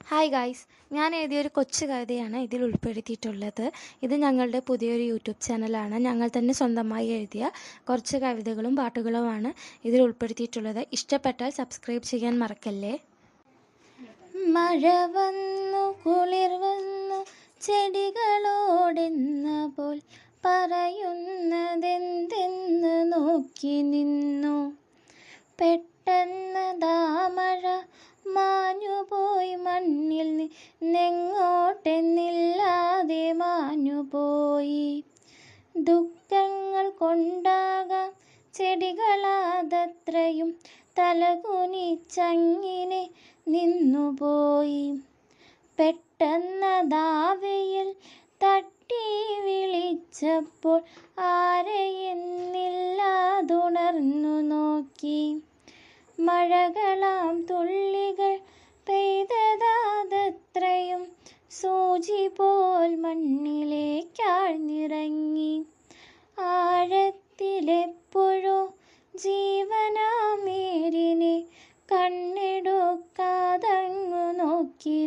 Hi guys, ഞാൻ എഴുതിയൊരു കൊച്ചു കവിതയാണ് ഇതിൽ ഉൾപ്പെടുത്തിയിട്ടുള്ളത്. ഇത് ഞങ്ങളുടെ പുതിയൊരു യൂട്യൂബ് ചാനലാണ്. ഞങ്ങൾ തന്നെ സ്വന്തമായി എഴുതിയ കുറച്ച് കവിതകളും പാട്ടുകളുമാണ് ഇതിൽ ഉൾപ്പെടുത്തിയിട്ടുള്ളത്. ഇഷ്ടപ്പെട്ടാൽ സബ്സ്ക്രൈബ് ചെയ്യാൻ മറക്കല്ലേ. മഴ വന്നു, കുളിർ വന്നു, ചെടികളോടെന്ന പോൽ പറയുന്നതെന്തെന്ന് നോക്കി നിന്നു. പെട്ടെന്ന് മഴ മാഞ്ഞുപോയി, മണ്ണിൽ നിന്നെങ്ങോട്ടെന്നില്ലാതെ മാഞ്ഞുപോയി. ദുഃഖങ്ങൾ കൊണ്ടാകാം ചെടികളാതത്രയും തലകുനിച്ചങ്ങിനെ നിന്നുപോയി. പെട്ടെന്നതാവയിൽ തട്ടി വിളിച്ചപ്പോൾ ആരെയെന്നില്ലാതുണർന്നു നോക്കി. മഴകളാം തുള്ളികൾ പെയ്തതാതത്രയും സൂചി പോൽ മണ്ണിലേക്കാഴ്ന്നിറങ്ങി. ആഴത്തിലെപ്പോഴോ ജീവനാമേരിനെ കണ്ണെടുക്കാതങ്ങു നോക്കി.